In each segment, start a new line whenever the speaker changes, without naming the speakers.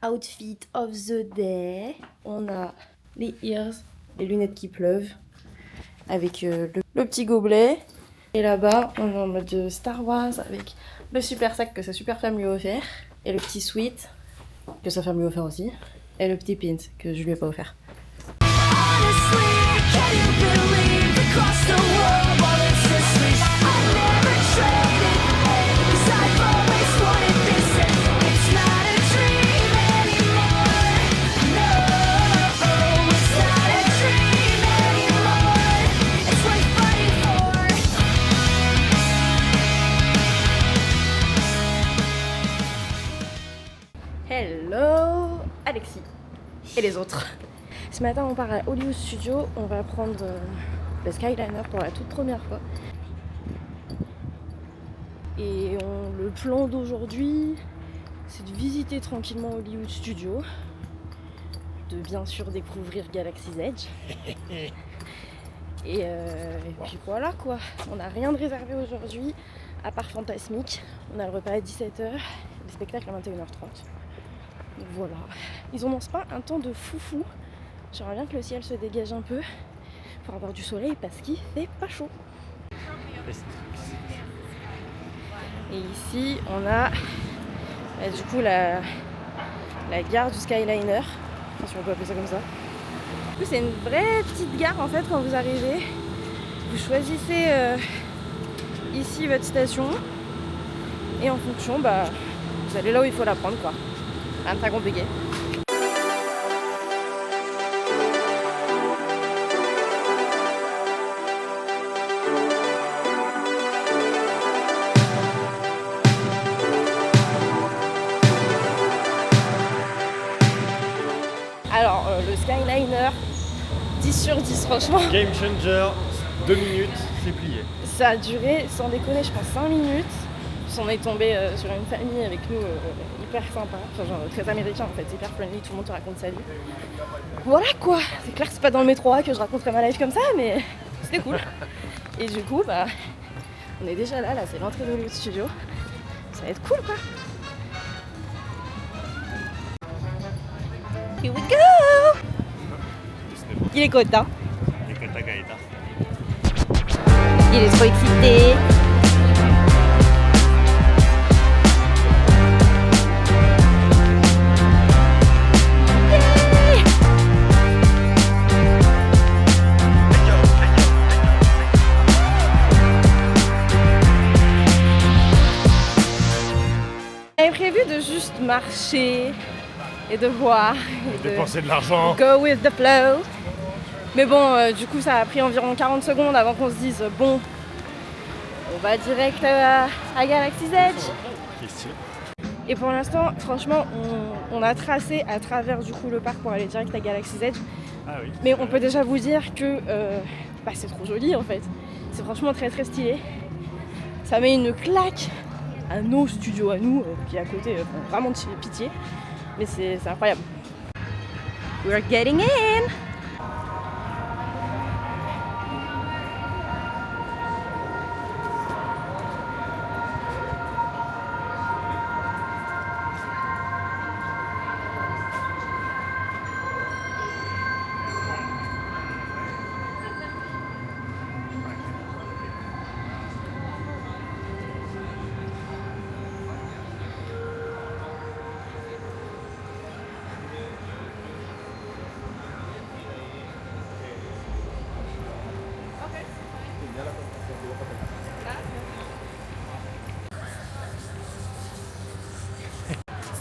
Outfit of the day. On a les ears, les lunettes qui pleuvent, avec le petit gobelet. Et là-bas, on est en mode Star Wars avec le super sac que sa super femme lui a offert. Et le petit sweat que sa femme lui a offert aussi. Et le petit pins que je lui ai pas offert. Hello Alexis et les autres. Ce matin on part à Hollywood Studio, on va prendre le Skyliner pour la toute première fois. Et le plan d'aujourd'hui c'est de visiter tranquillement Hollywood Studio, de bien sûr découvrir Galaxy's Edge. Et puis voilà quoi, on n'a rien de réservé aujourd'hui à part Fantasmique. On a le repas à 17h, le spectacle à 21h30. Donc voilà, ils annoncent pas un temps de foufou. J'aimerais bien que le ciel se dégage un peu pour avoir du soleil parce qu'il fait pas chaud. Et ici on a du coup la gare du Skyliner, si on peut appeler ça comme ça. Du coup c'est une vraie petite gare en fait. Quand vous arrivez, vous choisissez ici votre station et en fonction vous allez là où il faut la prendre quoi. Rien de très compliqué. Alors le Skyliner 10 sur 10 franchement.
Game changer, 2 minutes, c'est plié.
Ça a duré sans déconner je pense 5 minutes. On est tombé sur une famille avec nous hyper sympa, enfin genre très américain en fait, hyper friendly, tout le monde te raconte sa vie. Voilà quoi, c'est clair que c'est pas dans le métro A que je raconterai ma life comme ça, mais c'était cool. Et du coup on est déjà là c'est l'entrée de Hollywood Studio. Ça va être cool quoi. Here we go. Il est content. Il est trop excité. J'avais prévu de juste marcher et de voir et
dépenser de l'argent,
go with the flow. Mais bon, du coup ça a pris environ 40 secondes avant qu'on se dise bon, on va direct à Galaxy's Edge. Et pour l'instant, franchement, on a tracé à travers du coup le parc pour aller direct à Galaxy's Edge.
Ah oui.
Mais on peut déjà vous dire que c'est trop joli en fait. C'est franchement très très stylé. Ça met une claque à nos studios à nous, qui est à côté, vraiment de pitié. Mais c'est incroyable. We're getting in!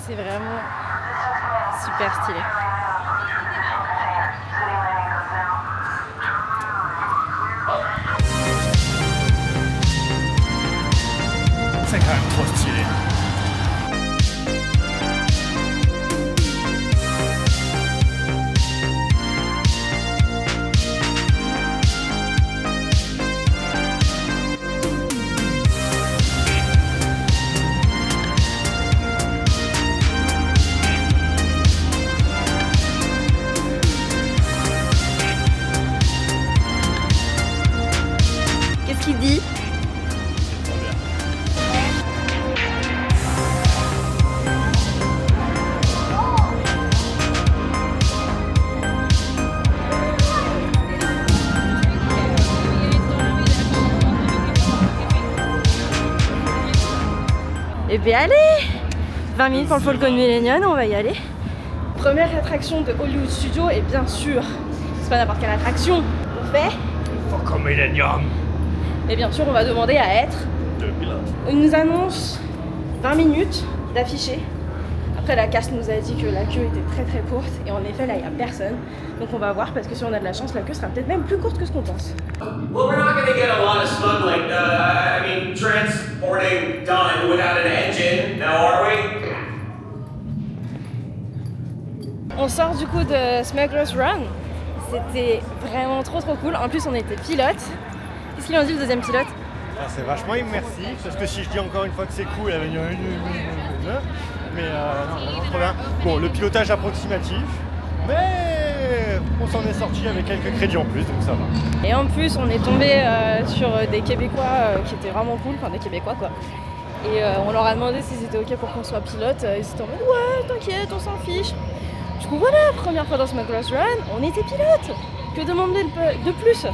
C'est vraiment super stylé.
C'est quand même trop stylé.
Qu'est-ce qu'il dit?
C'est trop bien.
Eh bien allez, 20 minutes pour le Falcon Millennium, on va y aller. Première attraction de Hollywood Studios, et bien sûr, c'est pas n'importe quelle attraction, on fait
Falcon Millennium.
et bien sûr on va demander à être. On nous annonce 20 minutes d'affichés. Après la cast nous a dit que la queue était très très courte et en effet là il n'y a personne. Donc on va voir parce que si on a de la chance la queue sera peut-être même plus courte que ce qu'on pense.
Well, we're not gonna get a lot of smuggling, transporting done without an engine, now are we?
On sort du coup de Smuggler's Run. C'était vraiment trop cool. En plus on était pilote. Qu'est-ce qu'il en dit le deuxième pilote?
C'est vachement immersif, parce que si je dis encore une fois que c'est cool, elle va dire mais non, vraiment trop bien. Bon, le pilotage approximatif, mais on s'en est sorti avec quelques crédits en plus, donc ça va.
Et en plus on est tombé sur des Québécois qui étaient vraiment cool, enfin des Québécois quoi. Et on leur a demandé s'ils étaient ok pour qu'on soit pilote. Ils étaient en mode ouais t'inquiète on s'en fiche. Du coup voilà, première fois dans Smuggler's Run, on était pilote. Que demander de plus?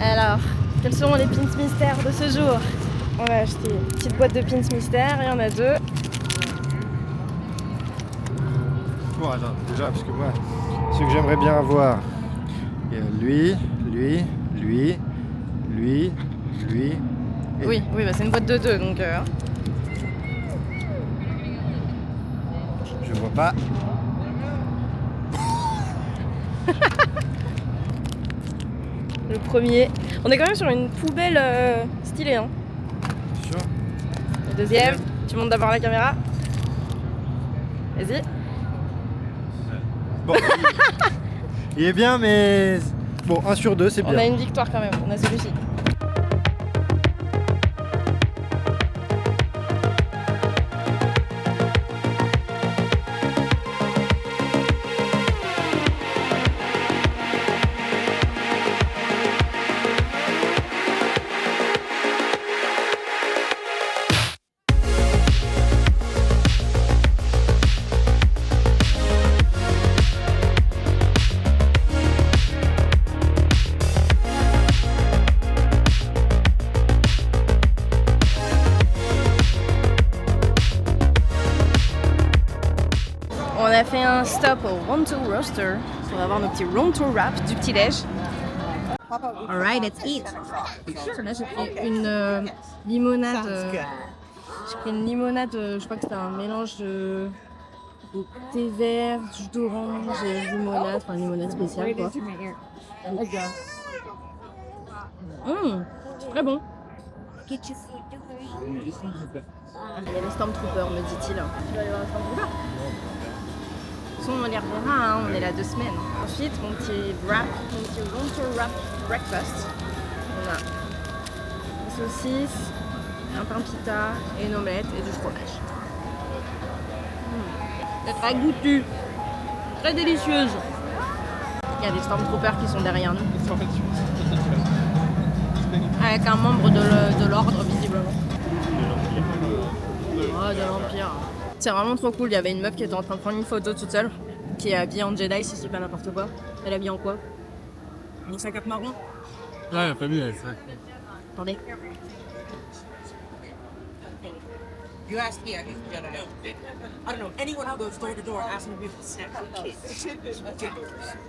Alors, quels seront les pins mystères de ce jour? On a acheté une petite boîte de pins mystères, il y en a 2.
Bon, attends, déjà, parce que moi, ce que j'aimerais bien avoir, il y a lui. Et
Oui, bah c'est une boîte de 2 donc.
je vois pas.
Le premier. On est quand même sur une poubelle stylée, hein.
Sûr.
Le deuxième, tu montes d'abord la caméra. Vas-y.
Bon, il est bien, mais bon, 1 sur 2, c'est bien.
On a une victoire quand même, on a celui-ci. On a fait un stop au Ronto Roaster pour avoir nos petits Ronto Wraps du petit-déj. Alright, let's eat. Là, j'ai pris une limonade. J'ai pris une limonade, je crois que c'était un mélange de thé vert, jus d'orange et limonade, enfin une limonade spéciale quoi. C'est très bon. Il y a les Stormtroopers, me dit-il. Tu vas aller voir les Stormtroopers? On les reverra, hein, on est là 2 semaines. Ensuite, mon petit wrap, mon petit Ronto Wrap breakfast. On a des saucisses, un pain pita et une omelette et du fromage. C'est très goûtu, très délicieuse. Il y a des Stormtroopers qui sont derrière nous. Avec un membre de l'ordre, visiblement. Oh, de l'Empire. C'est vraiment trop cool, il y avait une meuf qui était en train de prendre une photo toute seule, qui est habillée en Jedi, si c'est pas n'importe quoi. Elle est habillée en quoi? Une sacoche marron?
Ouais, la famille, elle fait.
Attendez.
You ask me, I guess you gotta know. I don't know, anyone who goes door to door asking them if it's snacks for kids.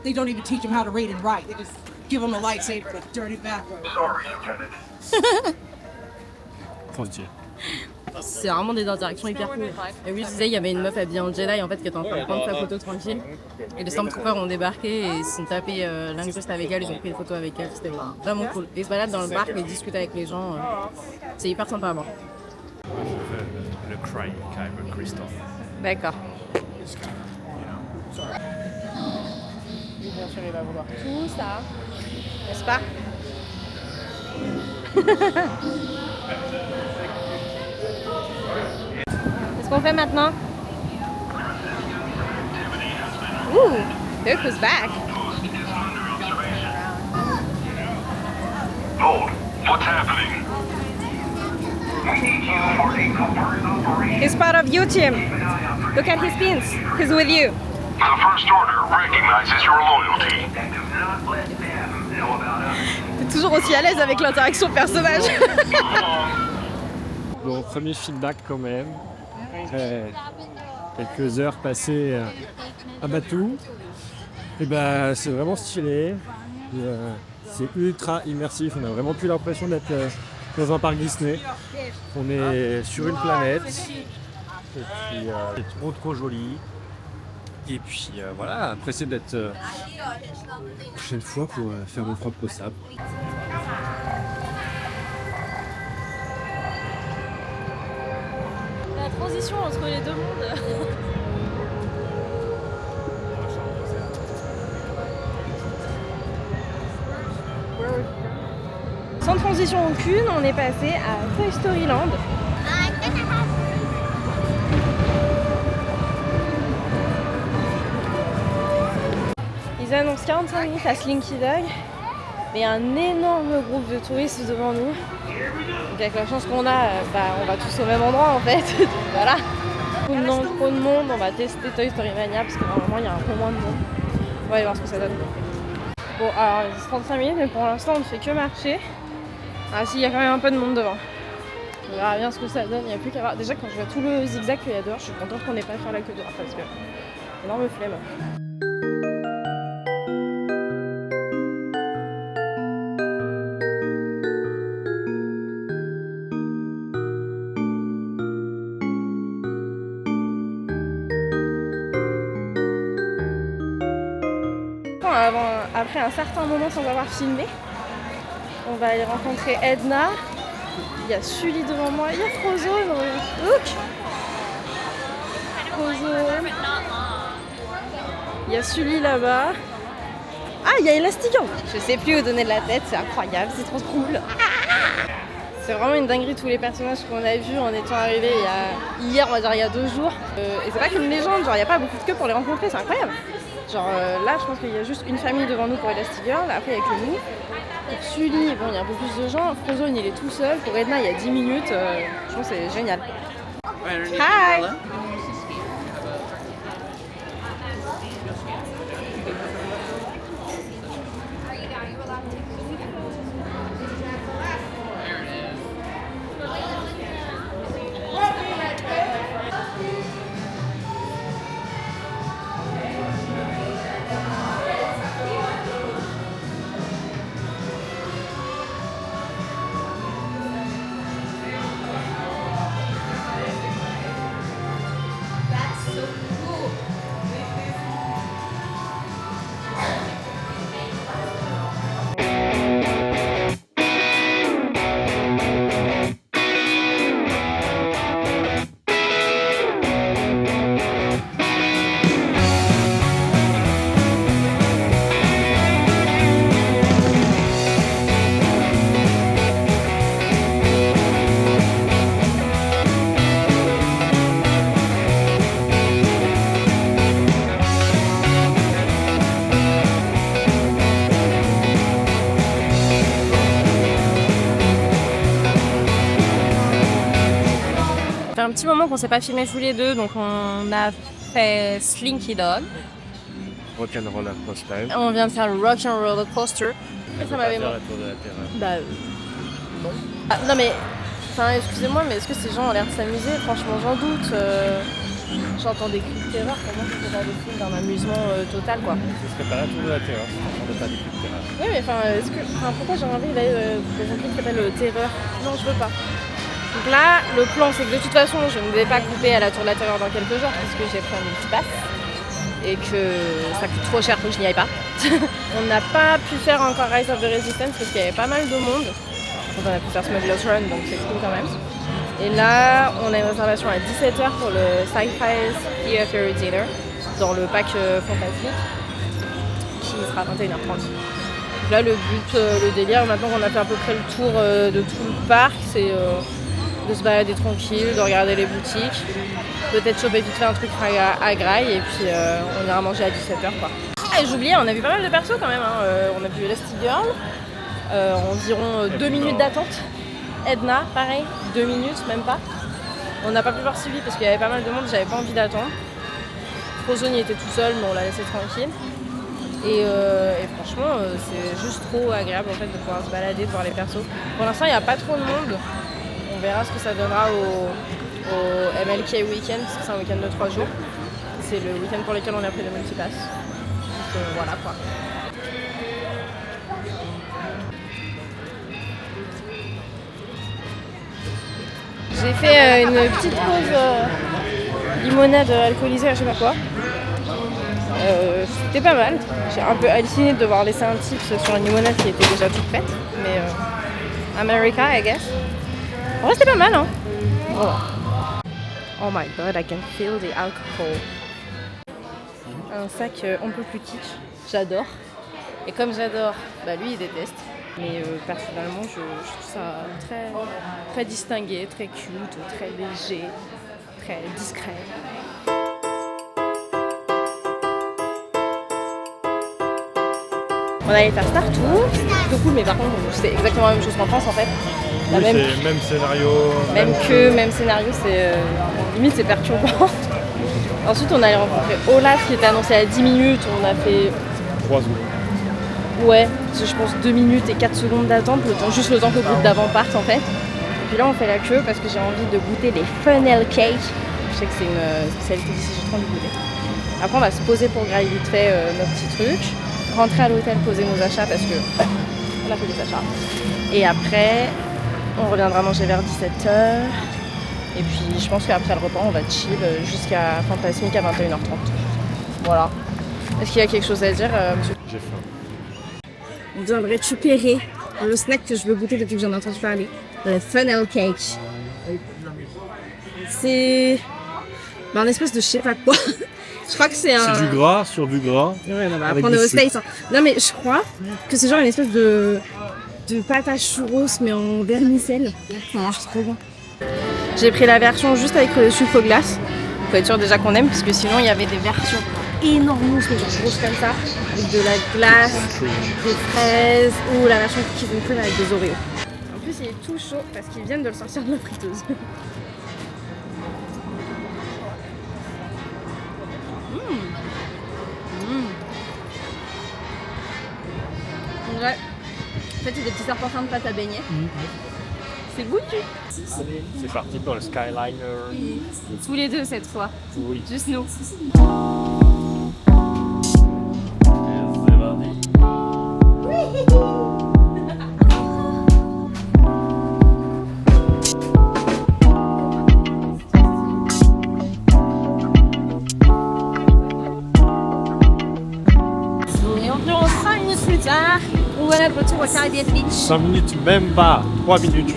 They don't even teach them how to read and write. They just give them a lightsaber with a dirty background.
Sorry, Lieutenant.
Tranquille.
C'est vraiment des interactions hyper cool. Et oui, je disais, il y avait une meuf habillée en Jedi en fait qui était en train de prendre sa photo tranquille. Et les Stormtroopers ont débarqué et ils se sont tapés l'incruste avec elle, ils ont pris une photo avec elle. C'était vraiment cool. Ils se baladent dans le parc et ils discutent avec les gens. C'est hyper sympa à voir.
Le Crying Kyber Crystal.
D'accord. Bien sûr, il va vouloir tout ça. N'est-ce pas? Qu'est-ce qu'on fait maintenant? Ouh, look who's back.
What's happening?
He's part of you, Tim. Look at his pins. He's with you.
The First Order recognizes your loyalty.
T'es toujours aussi à l'aise avec l'interaction personnage.
Bon, premier feedback quand même. Après quelques heures passées à Batou. Et ben, c'est vraiment stylé. C'est ultra immersif. On a vraiment plus l'impression d'être dans un parc Disney. On est sur une planète. Et puis c'est trop joli. Et puis voilà, pressé d'être la prochaine fois pour faire mon propre sable.
La transition entre les deux mondes. Sans transition aucune, on est passé à Toy Story Land. Ils annoncent 45 minutes à Slinky Dog, mais il y a un énorme groupe de touristes devant nous. Donc avec la chance qu'on a, on va tous au même endroit en fait. Voilà. Trop de monde, on va tester Toy Story Mania parce que normalement il y a un peu moins de monde. On va aller voir ce que ça donne. Bon, alors il reste 35 minutes, mais pour l'instant on ne fait que marcher. Ah si, il y a quand même un peu de monde devant. On verra bien ce que ça donne, il n'y a plus qu'à voir. Déjà quand je vois tout le zigzag qu'il y a dehors, je suis contente qu'on n'ait pas fait la queue dehors parce que énorme flemme. Après un certain moment sans avoir filmé, on va aller rencontrer Edna. Il y a Sully devant moi, il y a Frozone. Look, Frozone. Il y a Sully là-bas. Ah, il y a Elastigirl. Je sais plus où donner de la tête, c'est incroyable, c'est trop cool. C'est vraiment une dinguerie tous les personnages qu'on a vus en étant arrivés hier, on va dire il y a 2 jours. Et c'est pas qu'une légende, genre il n'y a pas beaucoup de queue pour les rencontrer, c'est incroyable. Genre là, je pense qu'il y a juste une famille devant nous pour Elastigirl, après il n'y a que nous. Pour Sully, bon, il y a un peu plus de gens. Frozone, il est tout seul. Pour Edna, il y a 10 minutes. Je pense que c'est génial. Hi! Ça fait un petit moment qu'on s'est pas filmé tous les deux, donc on a fait Slinky Dog.
Rock'n'Roller Coaster.
On vient de faire le Rock'n'Roller Coaster. Et ça m'avait
faire la tour de la Terreur.
Bah non. Ah, non mais, enfin excusez-moi, mais est-ce que ces gens ont l'air de s'amuser? Franchement j'en doute. J'entends des cris de terreur, comment je peux faire des films d'un amusement total quoi.
Ce serait pas la tour de la Terreur, on ne pas des coups de terreur.
Oui mais pourquoi j'aurais envie d'aller dans un film qui s'appelle Terreur? Non je veux pas. Donc là, le plan c'est que de toute façon je ne vais pas couper à la tour de la Terreur dans quelques jours puisque j'ai pris un multipass et que ça coûte trop cher pour que je n'y aille pas. On n'a pas pu faire encore Rise of the Resistance parce qu'il y avait pas mal de monde. Donc on a pu faire Smuggler's Run donc c'est cool quand même. Et là, on a une réservation à 17h pour le Sci-Fi Theater Dinner dans le pack fantastique qui sera à 21h30. Donc là, le but, le délire, maintenant qu'on a fait à peu près le tour de tout le parc, c'est de se balader tranquille, de regarder les boutiques, peut-être choper vite fait un truc à graille et puis on ira manger à 17h quoi. Ah, et j'oubliais, on a vu pas mal de persos quand même, hein. On a vu Elastigirl, environ 2 minutes d'attente. Edna, pareil, 2 minutes, même pas. On n'a pas pu voir Sylvie parce qu'il y avait pas mal de monde, j'avais pas envie d'attendre. Frozen il était tout seul, mais on l'a laissé tranquille. Et franchement, c'est juste trop agréable en fait de pouvoir se balader, de voir les persos. Pour l'instant, il n'y a pas trop de monde. On verra ce que ça donnera au MLK Weekend, parce que c'est un week-end de 3 jours. C'est le week-end pour lequel on a pris le multipass. Donc voilà quoi. J'ai fait une petite pause limonade alcoolisée à je sais pas quoi. C'était pas mal. J'ai un peu halluciné de devoir laisser un tips sur une limonade qui était déjà toute prête. Mais America, I guess. En vrai, c'était pas mal, hein. Voilà. Oh my god, I can feel the alcohol. Un sac un peu plus kitsch. J'adore. Et comme j'adore, bah lui il déteste. Mais personnellement, je trouve ça très, très distingué, très cute, très léger, très discret. On allait faire Star Tour, c'était cool, mais par contre, c'est exactement la même chose qu'en France en fait.
Oui, c'est le même scénario.
Même scénario, c'est limite c'est perturbant. Ensuite, on allait rencontrer Olaf qui était annoncé à 10 minutes, on a fait
3 secondes.
Ouais, je pense 2 minutes et 4 secondes d'attente, juste le temps que le groupe d'avant parte en fait. Et puis là on fait la queue parce que j'ai envie de goûter les funnel cake. Je sais que c'est une spécialité d'ici, j'ai trop envie de goûter. Après on va se poser pour grailler vite fait nos petits trucs, rentrer à l'hôtel, poser nos achats parce que on a fait des achats. Et après on reviendra manger vers 17h. Et puis je pense qu'après le repas on va chill jusqu'à Fantasmic à 21h30. Voilà. Est-ce qu'il y a quelque chose à dire monsieur ?
J'ai faim.
On vient de récupérer le snack que je veux goûter depuis que j'en ai entendu parler. Le funnel cake. C'est un espèce de je sais pas quoi. Je crois que c'est un...
C'est du gras sur du gras.
Ouais, on va
avec
prendre
du
au
sucre.
States. Non mais je crois que c'est genre une espèce de pâte à churros mais en vermicelle. Ça marche trop bon. J'ai pris la version juste avec le sucre glace. Faut être sûr déjà qu'on aime parce que sinon il y avait des versions énormes, mais grosses comme ça, avec de la glace, des fraises ou la version cookies and cream avec des Oreos. En plus il est tout chaud parce qu'ils viennent de le sortir de la friteuse. Ouais. En fait c'est des petits serpentins de pâte à beignet. C'est goûtu.
C'est parti pour le Skyliner.
Tous les deux cette fois.
Oui.
Juste nous. Et environ 5 minutes plus tard, on va de retour au Caribbean Beach.
5 minutes, même pas. 3 minutes.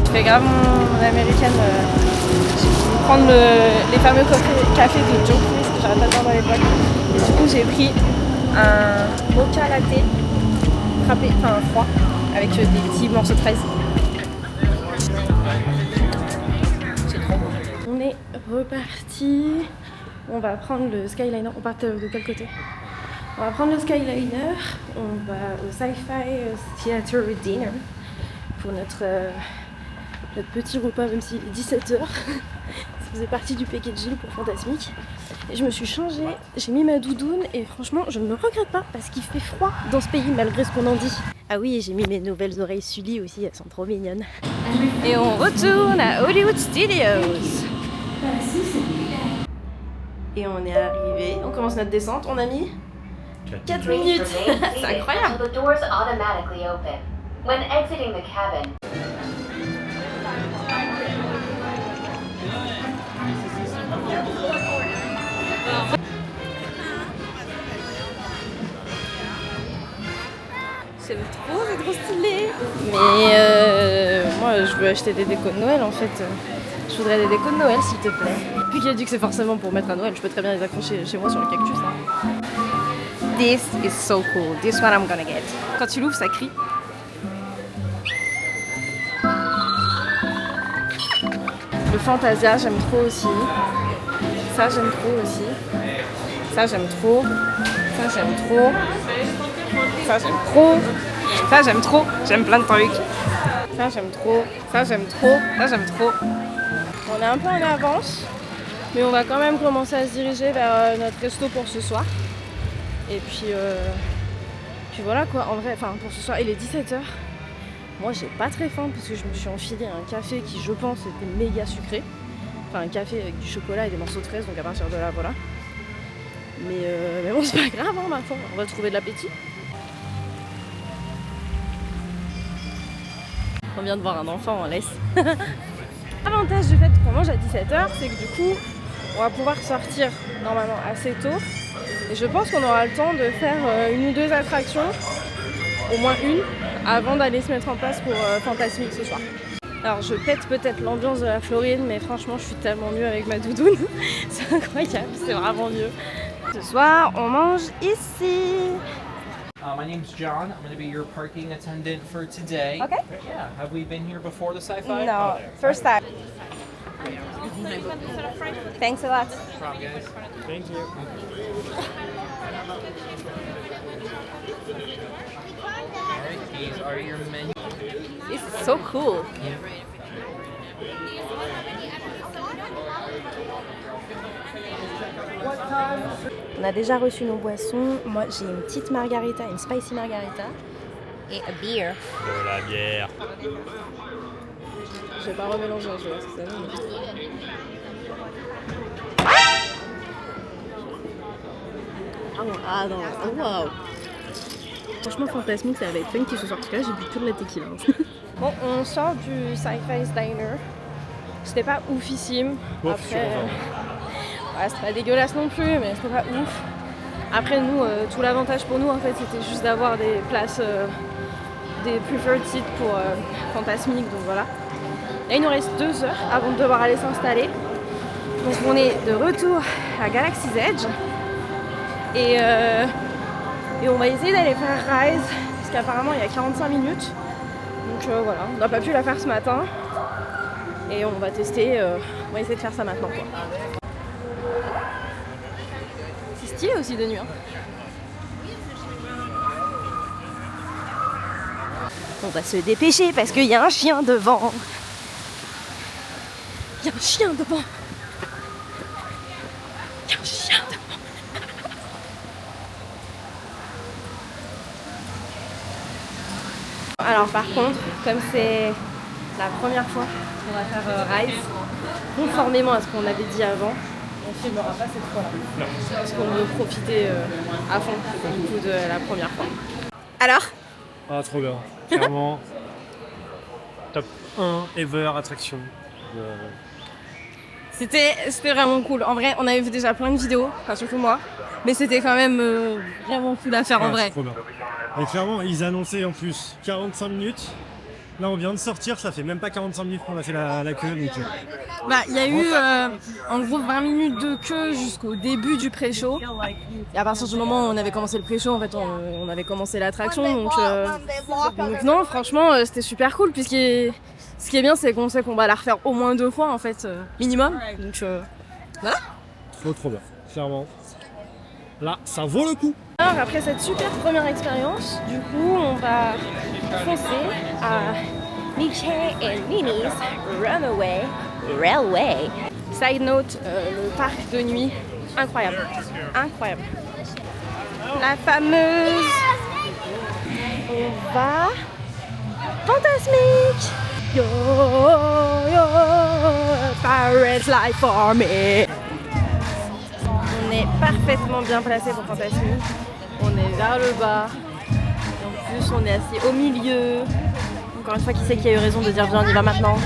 Je fais grave mon américaine. J'ai pu prendre les fameux cafés de Joe parce que j'arrête pas de boire dans les boîtes. Et du coup j'ai pris un mocha latte frappé, enfin froid, avec des petits morceaux de fraises. C'est trop bon. On est reparti. On va prendre le Skyliner. On part de quel côté ? On va prendre le Skyliner. On va au Sci-Fi Theater Dinner pour notre petit repas, même s'il est 17h. Ça faisait partie du packaging pour Fantasmic. Et je me suis changée, j'ai mis ma doudoune et franchement je ne me regrette pas parce qu'il fait froid dans ce pays malgré ce qu'on en dit. Ah oui, j'ai mis mes nouvelles oreilles Sully aussi, elles sont trop mignonnes. Et on retourne à Hollywood Studios. Et on est arrivé, on commence notre descente, on a mis 4 minutes. C'est incroyable.
The doors automatically open. When exiting the cabin,
C'est trop stylé. Mais moi je veux acheter des décos de Noël en fait. Je voudrais des décos de Noël s'il te plaît. Puis qu'il a dit que c'est forcément pour mettre à Noël, je peux très bien les accrocher chez moi sur le cactus. Hein. This is so cool. This one I'm gonna get. Quand tu l'ouvres, ça crie. Le Fantasia, j'aime trop aussi. Ça, j'aime trop aussi. Ça, j'aime trop. Ça, j'aime trop. Ça j'aime trop. Ça j'aime trop. J'aime plein de trucs. Ça j'aime trop. Ça j'aime trop. Ça j'aime trop. On est un peu en avance, mais on va quand même commencer à se diriger vers notre resto pour ce soir. Et puis voilà quoi. En vrai, enfin pour ce soir, il est 17h. Moi j'ai pas très faim parce que je me suis enfilé un café qui je pense était méga sucré. Enfin un café avec du chocolat et des morceaux de fraises, donc à partir de là voilà. Mais bon c'est pas grave hein, ma foi, on va trouver de l'appétit. On vient de voir un enfant en laisse. L'avantage du fait qu'on mange à 17h, c'est que du coup on va pouvoir sortir normalement assez tôt. Et je pense qu'on aura le temps de faire une ou deux attractions, au moins une, avant d'aller se mettre en place pour Fantasmic ce soir. Alors je pète peut-être l'ambiance de la Floride, mais franchement je suis tellement mieux avec ma doudoune. C'est incroyable, c'est vraiment mieux. Ce soir on mange ici.
My name's John. I'm going to be your parking attendant for today.
Okay.
Yeah. Have we been here before the sci-fi?
No, first time. Thanks a lot.
No problem, guys.
Thank you.
Alright, these are your menus.
This is so cool. On a déjà reçu nos boissons. Moi j'ai une petite margarita, une spicy margarita et a beer.
De la bière.
Je vais pas remélanger, je vais voir ce que ça donne. Ah non, oh, wow. Franchement Fantasmic ça va être funky ce soir parce que là j'ai bu que de la tequila. Bon on sort du Sci-Fi's Diner. C'était pas oufissime. Après, ouais, c'était pas dégueulasse non plus mais c'était pas ouf. Après nous, tout l'avantage pour nous en fait c'était juste d'avoir des places, des preferred seats pour Fantasmic, donc voilà. Là il nous reste 2 heures avant de devoir aller s'installer. Donc on est de retour à Galaxy's Edge et on va essayer d'aller faire Rise parce qu'apparemment il y a 45 minutes. Donc voilà, on n'a pas pu la faire ce matin et on va tester, on va essayer de faire ça maintenant quoi. C'est stylé aussi de nuit hein. On va se dépêcher parce qu'il y a un chien devant. Il y a un chien devant. Il y a un chien devant. Alors par contre, comme c'est la première fois qu'on va faire Rise, conformément à ce qu'on avait dit avant, on filmera pas cette fois-là. Parce qu'on veut profiter à fond du coup de la première fois. Alors ?
Ah, trop bien. Clairement, top 1 ever attraction.
C'était vraiment cool. En vrai, on avait fait déjà plein de vidéos, enfin surtout moi. Mais c'était quand même vraiment cool à faire en vrai.
Trop bien. Et clairement, ils annonçaient en plus 45 minutes. Là, on vient de sortir, ça fait même pas 45 minutes qu'on a fait la queue. Donc,
bah, il y a eu en gros 20 minutes de queue jusqu'au début du pré-show. Et à partir du moment où on avait commencé le pré-show, en fait, on avait commencé l'attraction. Donc non, franchement, c'était super cool. Puisque ce qui est bien, c'est qu'on sait qu'on va la refaire au moins 2 fois, en fait, minimum. Donc voilà.
trop bien, clairement. Là, ça vaut le coup.
Alors, après cette super première expérience, du coup, on va foncer à Mickey and Minnie's Runaway Railway. Side note, le parc de nuit, incroyable, incroyable. La fameuse... On va... Fantasmic. Yo, yo, Pirates Life for me. On est parfaitement bien placé pour Fantasmic. On est vers le bas. Et en plus, on est assis au milieu. Encore une fois, qui c'est qui a eu raison de dire viens, on y va maintenant.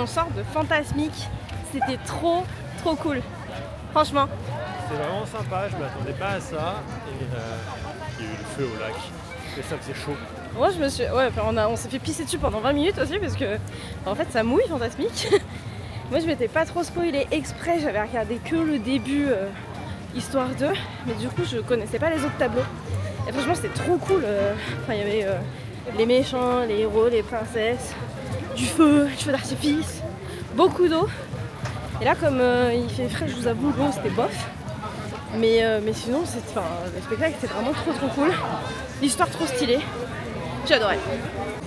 sort de Fantasmique. C'était trop cool. Franchement.
C'était vraiment sympa, je m'attendais pas à ça. Et il y a eu le feu au lac. Et ça faisait chaud.
Moi je me suis. Ouais, on s'est fait pisser dessus pendant 20 minutes aussi parce que en fait ça mouille Fantasmique. Moi je m'étais pas trop spoilé exprès, j'avais regardé que le début histoire 2, mais du coup je connaissais pas les autres tableaux. Et franchement c'était trop cool. Enfin il y avait les méchants, les héros, les princesses, du feu d'artifice, beaucoup d'eau. Et là comme il fait frais, je vous avoue, l'eau c'était bof. Mais sinon le spectacle c'était vraiment trop cool. L'histoire trop stylée. J'ai adoré.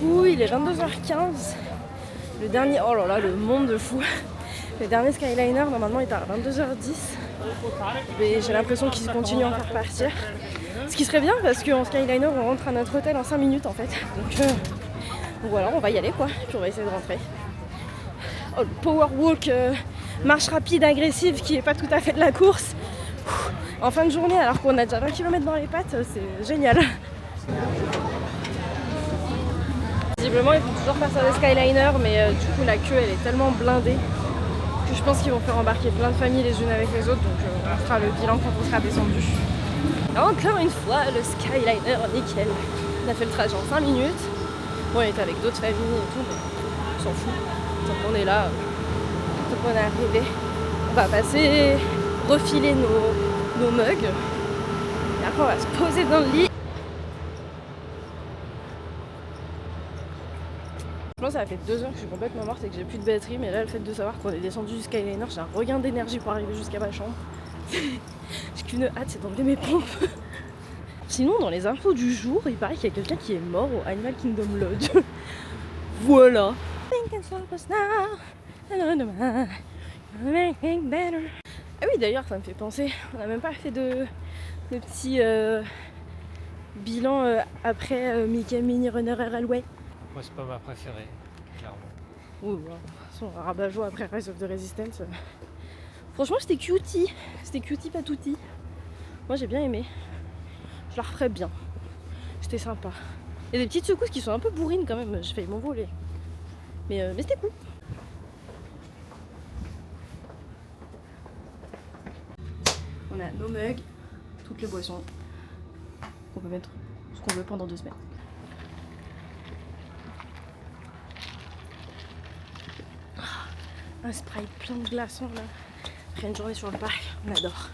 Du coup il est 22h15. Le dernier, oh là là, le monde de fou. Le dernier Skyliner, normalement, il est à 22h10. Mais j'ai l'impression qu'ils continuent à en faire partir. Ce qui serait bien parce qu'en Skyliner, on rentre à notre hôtel en 5 minutes en fait. Donc voilà, on va y aller quoi. Puis on va essayer de rentrer. Oh, le power walk, marche rapide, agressive, qui est pas tout à fait de la course. En fin de journée, alors qu'on a déjà 20 km dans les pattes, c'est génial. Visiblement ils font toujours faire ça des Skyliner, mais du coup la queue elle est tellement blindée que je pense qu'ils vont faire embarquer plein de familles les unes avec les autres, donc on fera le bilan quand on sera descendu. Encore une fois le Skyliner nickel. On a fait le trajet en 5 minutes. Bon on était avec d'autres familles et tout, mais on s'en fout. Tant qu'on est là, tant qu'on est arrivé, on va passer, refiler nos mugs et après on va se poser dans le lit. Ça fait 2 heures que je suis complètement morte et que j'ai plus de batterie, mais là le fait de savoir qu'on est descendu du Skyliner, j'ai un regain d'énergie pour arriver jusqu'à ma chambre. J'ai qu'une hâte, c'est d'enlever mes pompes. Sinon dans les infos du jour, il paraît qu'il y a quelqu'un qui est mort au Animal Kingdom Lodge. Voilà. Ah oui d'ailleurs ça me fait penser, on n'a même pas fait de petit bilan après Mickey Mini Runner Railway.
Moi, c'est pas ma préférée, clairement.
Oui, de toute façon, rabat-joie après Rise of the Resistance. Franchement, c'était cutie. C'était cutie patouti. Moi, j'ai bien aimé. Je la referais bien. C'était sympa. Il y a des petites secousses qui sont un peu bourrines quand même. J'ai failli m'envoler. Mais c'était cool. On a nos mugs, toutes les boissons. On peut mettre ce qu'on veut pendant 2 semaines. Un Sprite plein de glaçons là. Après une journée sur le parc, on adore.